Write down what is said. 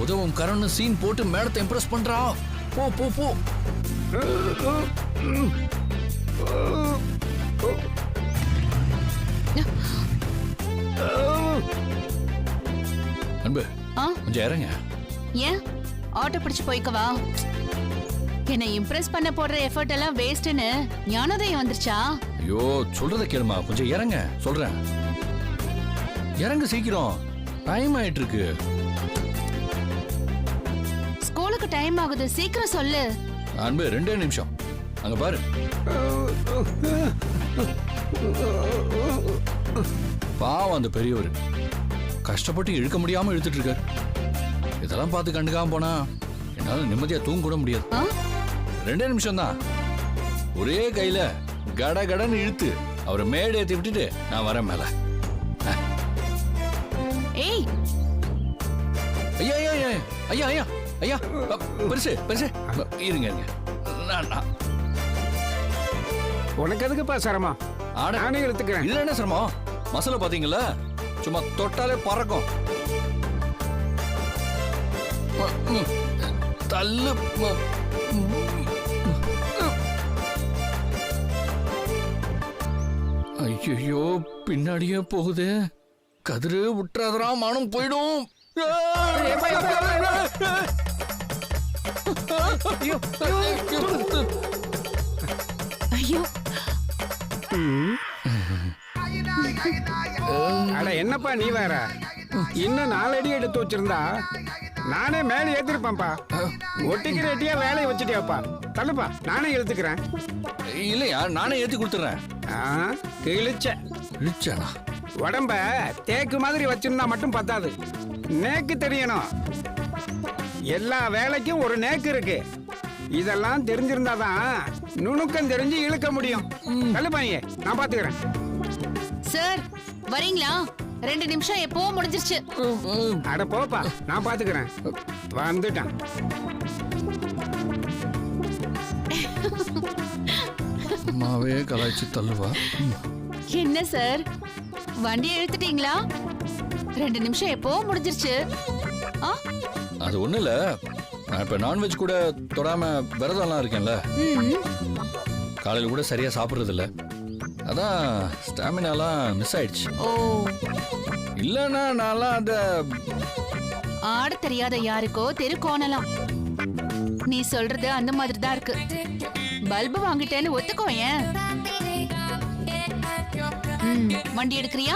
உதவும் கரன்னு சீன் போட்டு மேடத்தை இம்ப்ரெஸ் பண்றா. போ போ போ. அன்பு கொஞ்சம் இறங்க. ஏன் ஆட்டோ பிடிச்சு போய்க்கவா? என்ன இம்ப்ரெஸ் பண்ண போடுற எஃபர்ட் எல்லாம் வேஸ்ட்னு ஞானோதயம் வந்துருச்சா? ஐயோ சொல்றத கேளுமா, கொஞ்சம் இறங்க சொல்றேன். இறங்க சீக்கிரம், டைம் ஆயிட்டு இருக்கு. ஸ்கூலுக்கு டைம் ஆகுது, சீக்கிரம் சொல்லு. அன்பு 2 நிமிஷம், அங்க பாரு. பாவம் அந்த பெரியவர் கஷ்டப்பட்டு இழுக்க முடியாம இழுத்துட்டு இருக்காரு. இதெல்லாம் பார்த்து கண்டுக்காம போனா என்னால நிம்மதியா தூங்க கூட முடியாது. 2 நிமிஷம் தான். ஒரே கையில கட கடன்னு இழுத்து அவரை மேடை ஏத்தி விட்டுட்டு நான் வரேன் மேல. ஏய் ஐயா ஐயா ஐயா ஐயா ஐயா ஐயா பெருசு பெருசு இருங்க இருங்க. உனக்கு எதுக்குப்பா சிரமம்? நானே எடுத்துக்கிறேன். இதுல என்ன சிரமம்? மசாலா பாத்தீங்களா, சும்மா தொட்டாலே பறக்கும். தள்ளு. ஐயோ பின்னாடியே போகுது. கதிரு விட்டுறாதரா, மானம் போயிடும். ஐயோ அட என்னப்பா நீ வேற, இன்னும் 4 அடி எடுத்து வச்சிருந்தா நானே மேலே ஏத்திருப்பேன்ப்பா. ஒட்டிக்கு ரெட்டியா வேலையை வச்சுட்டியாப்பா. தள்ளுப்பா, நானே இழுத்துக்கிறேன். இல்லையா, நானே ஏத்தி கொடுத்துறேன். கிழிச்சனா உடம்ப தேக்கு மாதிரி வச்சிருந்தா மட்டும் பத்தாது, நேக்கு தெரியணும். எல்லா வேலைக்கும் ஒரு நேக்கு இருக்கு. இதெல்லாம் தெரிஞ்சிருந்தாதான் நுணுக்கம் தெரிஞ்சு இழுக்க முடியும். தள்ளுப்பாங்க, நான் பாத்துக்கிறேன். சார் வரீங்களா? 2 நிமிஷம் எப்போ முடிஞ்சிருச்சு. அட போப்பா, நான் பாத்துக்கிறேன். வந்துட்டான். அம்மாவே கலாய்ச்சி தள்ளுவா. என்ன சார் வண்டி இழுத்துட்டீங்களா? 2 நிமிஷம் எப்போ முடிஞ்சிருச்சு. அது ஒண்ணு இல்ல, நான் இப்ப நான்வெஜ் கூட தொடாம விரதம்லாம் இருக்கேன்ல. காலையில கூட சரியா சாப்பிடுறது இல்ல, அதான் ஸ்டாமினாலாம் மிஸ் ஆயிடுச்சு. ஓ இல்லன்னா நான்லாம் அந்த ஆட தெரியாத யாருக்கோ தெரு கோணலாம். நீ சொல்றது அந்த மாதிரி தான் இருக்கு. பல்பு வாங்கிட்டேன்னு ஒத்துக்கோ. ஏன் வண்டி எடுக்கிறியா?